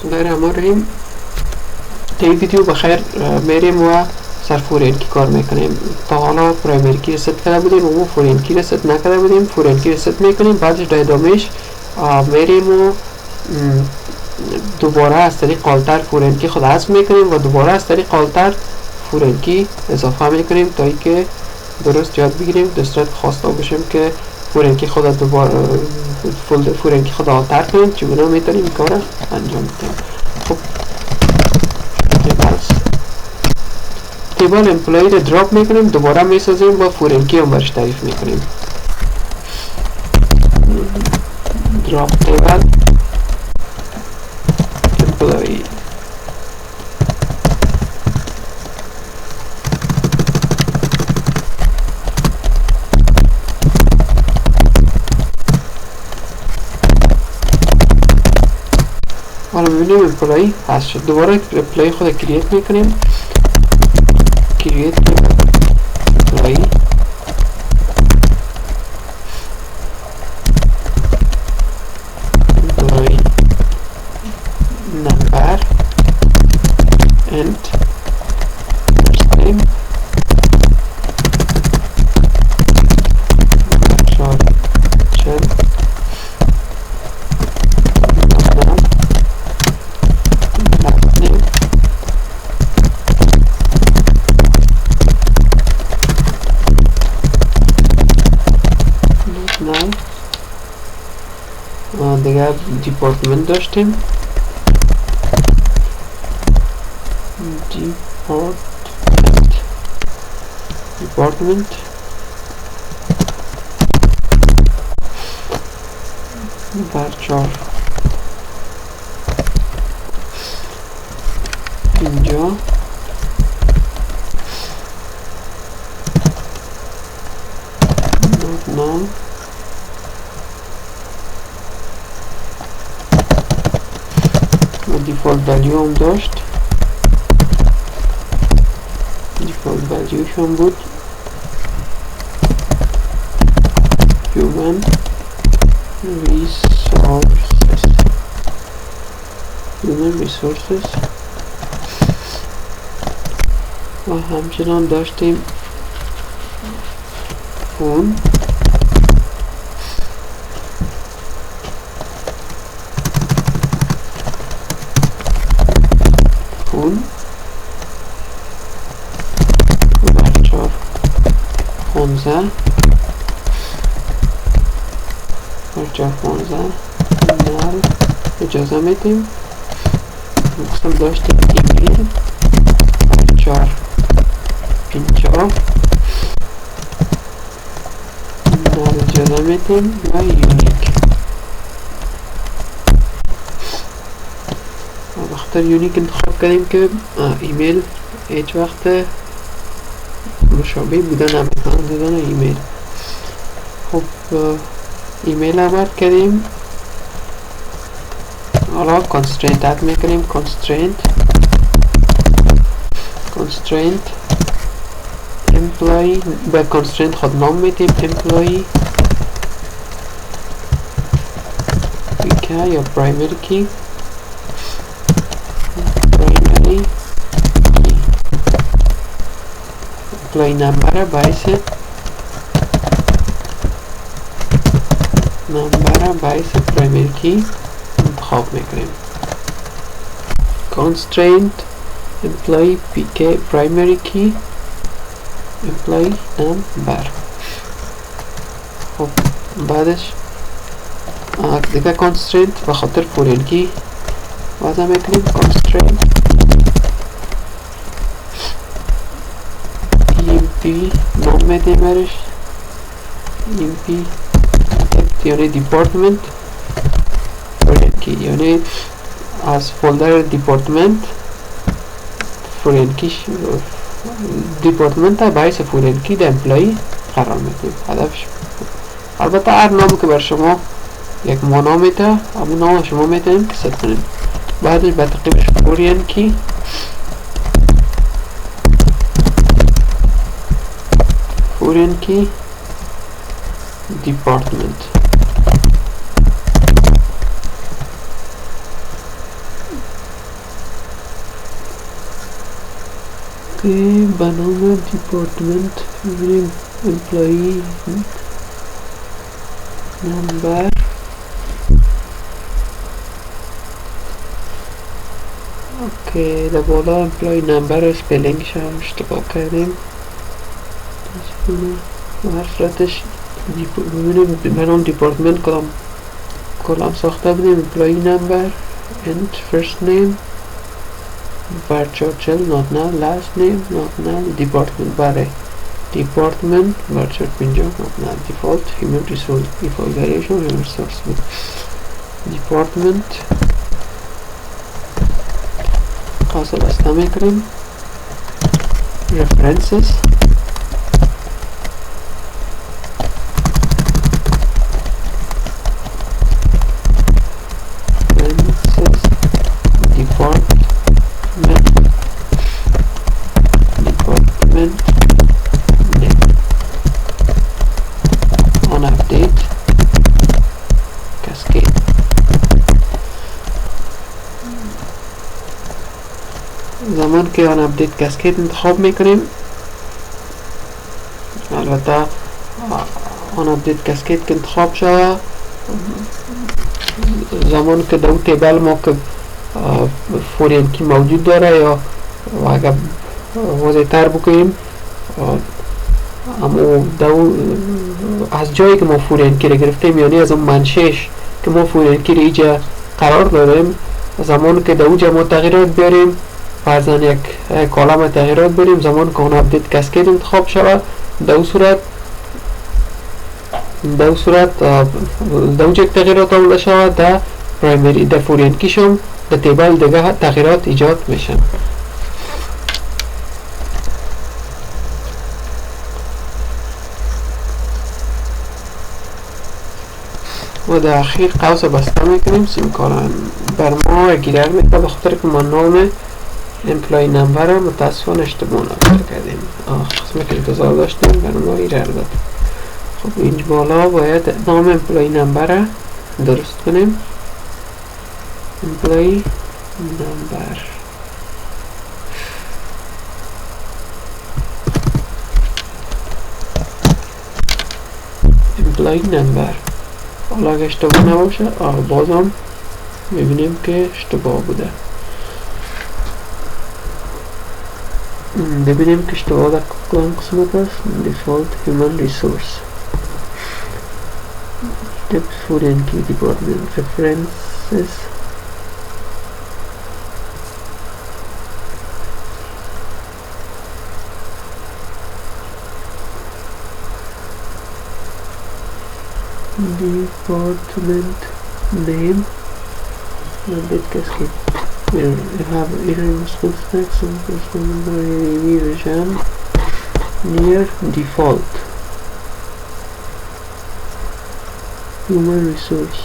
بسم الله الرحمن الرحیم. در این ویدیو بخیر میریم و سر فورین کی کار میکنیم. تا حالا پرایمری کی ریست کرده بودیم و فورین کی ریست نکرده بودیم. فورین کی ریست میکنیم، بعدش در ادامهش میریم و دوباره از طریق آلتر فورین کی خود حذف میکنیم و دوباره از طریق آلتر فورین کی اضافه میکنیم تا اینکه درست یاد بگیریم. در صورت خواسته باشیم که فورین کی خود دوباره فورین کی خود آلتر کنیم، چگونه میتونیم این کار انجام بدیم. خب تیبل امپلایی رو دراپ میکنیم، دوباره میسازیم و فورین کی هم برش تعریف میکنیم. دراپ تیبل امپلایی حالا میبینیم امپلایی هست شد. دوباره امپلایی خود کرییت میکنیم. کرییت امپلایی نمبر and name دیگه دیپارتمنت داشتیم. دیپارتمنت برچار اینجا نام و دیفالت ولیو هم داشت. دیفالت ولیوش هم بود human resources و همچنان داشتیم فون برچار 15 برچار 15 نل اجازه میدیم. مقصد داشتیم ایمیل برچار 50 نل اجازه میدیم و یونیک. بخاطر یونیک انتخاب کردیم که ایمیل هیچ وقت مشابه بودن نمیتونن دادن ایمیل. خب ایمیل عمل کردیم. حالا constraint اد میکنیم. constraint employee به constraint خود نام میدیم employee که یا primary key employee نمبر باعث primary key انتخاب میکنیم. constraint employee pk primary key employee نمبر. خب بعدش دیگه constraint به خاطر فورین کی وضع میکنیم. constraint emp نام میدیم برش emp یعنی دیپارتمنت فورین کی، یعنی از فولدر دیپارتمنت فورین کی دیپارتمنت باعث فورین کی در امپلایی قرار میدیم. هدفش البته هر نامی که بر شما یک معنا میده همون نام شما میتونیم که ست کنیم. بعدش به تقیبش فورین کی دیپارتمنت که به نام دیپارتمنت میبینیم امپلایی نمبر اوکی در بالا امپلایی نمبر و سپلینگش هم اشتباه کردیم و هر صورتش ببینیم به نام دیپارتمنت کلام ساخته بودیم امپلایی نمبر and first name varchar chel not null last name not null department bare department varchar pinja not null default human resource default variation human resource department قاس بسته میکنیم references department name on update cascade زمان که آن اپدیت کاسکید انتخاب میکنیم البته آن اپدیت کاسکید که انتخاب شود زمان که دو تیبل ما که فورین کی موجود داره یا اگر واضح تر بکنیم اما دو از جایی که ما فورین کی را گرفتیم یعنی از اون منشش که ما فورین کی را اینجا قرار داریم زمان که دو جا ما تغییرات بیاریم فرضاً یک کالم تغییرات بریم زمان که اون اپدیت کاسکید انتخاب شود دو صورت دو جک تغییرات آمده شود در پرایمری در فورین کیشم در تیبل دیگه تغییرات ایجاد میشن و در اخیر قوس بسته میکنیم سیمکاران بر ما گیرر میکنه بخاطر که ما نام امپلای نمبر رو متاسفانه اشتباه نوشته کردیم قسمی که انتظار داشتیم بر ما ایرر داد خب اینج بالا باید نام امپلای نمبر رو درست کنیم امپلای نمبر امپلای نمبر حالا اگه اشتباه نباشه بازم میبینیم که اشتباه بوده ببینیم که اشتباه در کدام قسمت است default human resource steps foreign key department references department name bit cascade we have error mysql6 and version near default human resource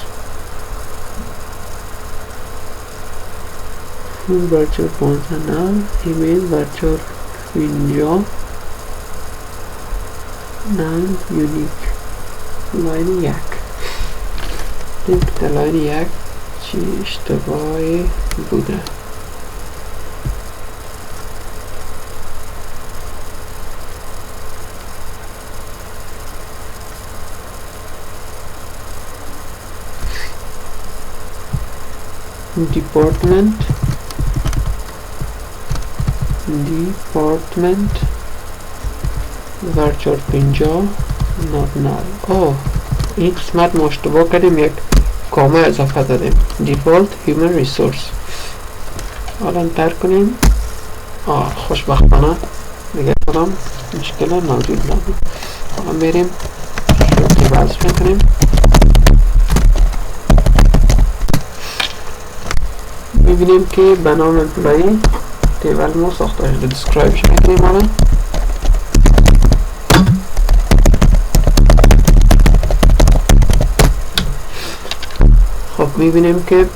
full virtual points and null email virtual window null unique لاین یک در لاین یک چی اشتباهی بوده department virtual pinja not null این قسمت ما اشتباه کردیم یک کامه اضافه دادیم default human resource حالا انتر کنیم خوشبختانه دیگه کدام مشکل موجود نبود حالا میریم شروع بازش میکنیم میبینیم که به نام امپلایی تیبل ما ساخته شده describeش میکنیم حالا خب میبینیم که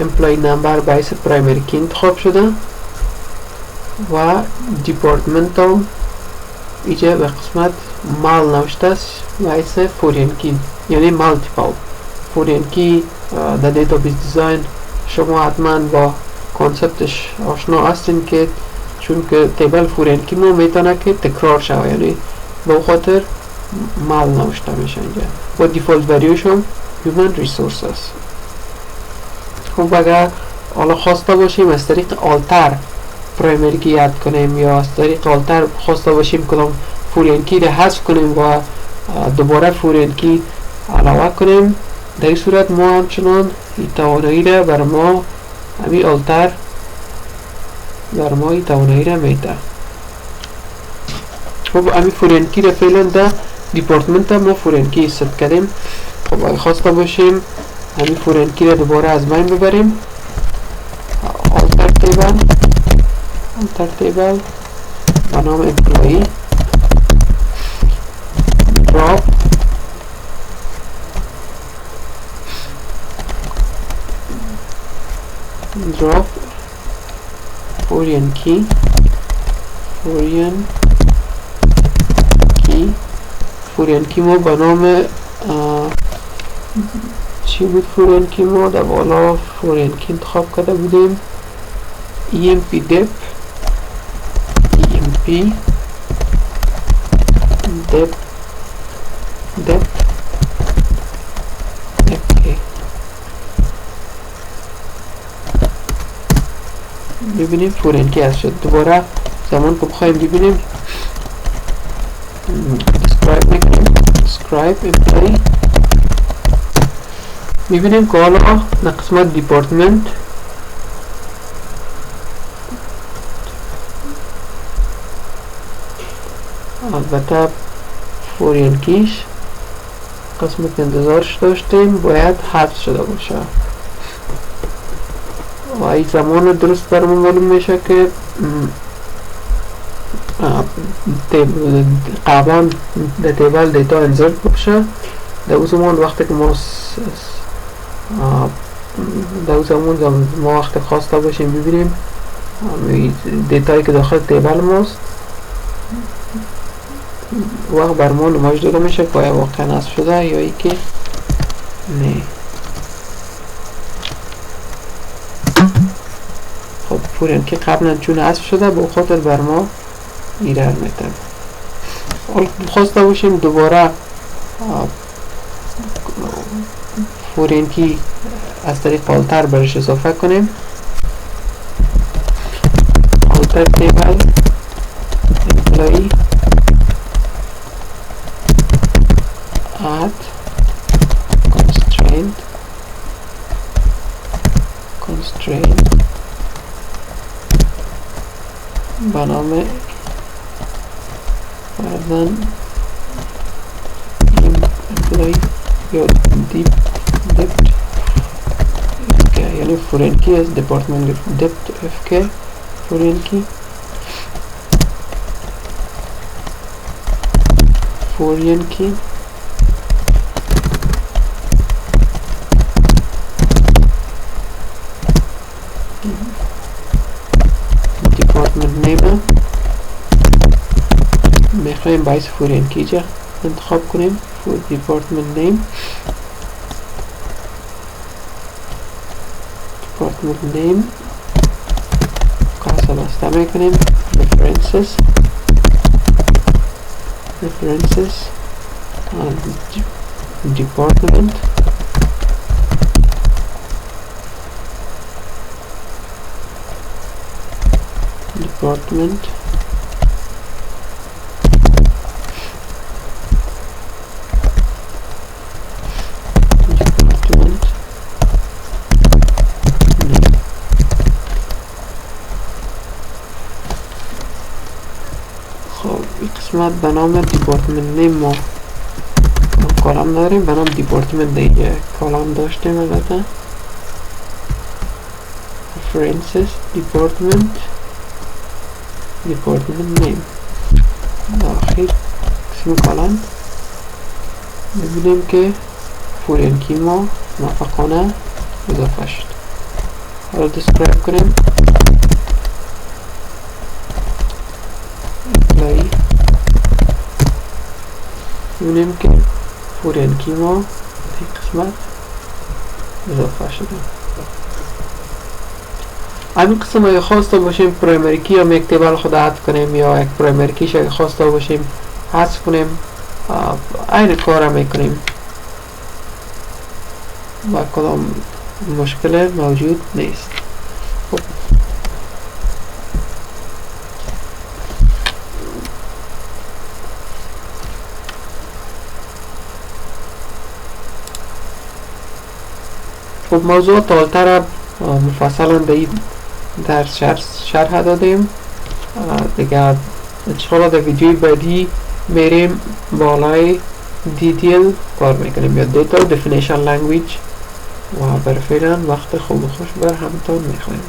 امپلای نمبر باعث پرایمری کی انتخاب شده و دیپارتمنت هم اینجا به قسمت مال نوشته است باعث فورین کی یعنی مالتیپل فورین کی در دیتابیس دیزاین شما حتما با کانسپتش آشنا هستین که چون که تیبل فورنکی ما میتونه که تکرار شود، یعنی به خاطر مال نوشته میشه اینجا. و دیفالت ولیوش هم human resources. خب اگر حالا خواسته باشیم از طریق آلتر پرایمری کی اد کنیم یا از طریق آلتر خواسته باشیم کدام فورین کی را حذف کنیم و دوباره فورین کی علاوه کنیم، در این صورت ما همچنان این توانایی را بر ما همین آلتر بر ما این توانایی را میده. خب همین فورین کی را فعلا در دیپارتمنت ما فورین کی ست کردیم. خب اگه خواسته باشیم همین فورین کی را دوباره از بین ببریم، آلتر تیبل با نام امپلوی drop foreign key ما با نام چی بود؟ foreign key ما در بالا foreign key انتخاب کرده بودیم emp dep ببینیم فورین کی هست شد. دوباره زمان که بخوایم ببینیم describe employee میبینیم که حالا در قسمت دیپارتمنت البته فورین کیش قسمت انتظارش داشتیم باید حذف شده باشه و این زمان درست برمون معلوم میشه که قبلا در تیبل دیتا انزرت باشه. در اون زمان وقتی که ما وقتی خواسته باشیم ببینیم دیتایی که داخل تیبل ماست وقت بر ما نمایش داده میشه که آیا واقعا حذف شده یا ای که نه. خب فورین که قبلا چون حذف شده به خاطر بر ما ایرر میتن. خواسته باشیم دوباره فورین کی از طریق آلتر برش اضافه کنیم، آلتر تیبل امپلوی add constraint با نام بعدن employee یا depth یعنی فورین کی از department depth fk فورین کی department name میخوایم باعث فورین کی جا انتخاب کنیم for department name کاسا بسته میکنیم references and department قسمت به نام دیپارتمنت نیم ما کالم داریم، به نام دیپارتمنت دیگه کالم داشتیم البته references department name آخر قسم کالم میبینیم که فورین کی ما موفقانه اضافه شد. حالا describe کنیم میبینیم که فورین کی ما این قسمت اضافه شده. همین قسم اگه خواسته باشیم پرایمری کی هم یک تیبل خود اد کنیم یا یک پرایمری کیش اگه خواسته باشیم حذف کنیم این کار هم میکنیم و کدام مشکل موجود نیست. خب خب موضوع طولتر مفصلا در شرح دادیم دیگه. انشاءالله در ویدیوی بعدی میریم بالای دیتیل کار میکنیم یا دیتا دفینیشن لنگویج و برای فعلا وقت خوب و خوش بر همتون میخوایم.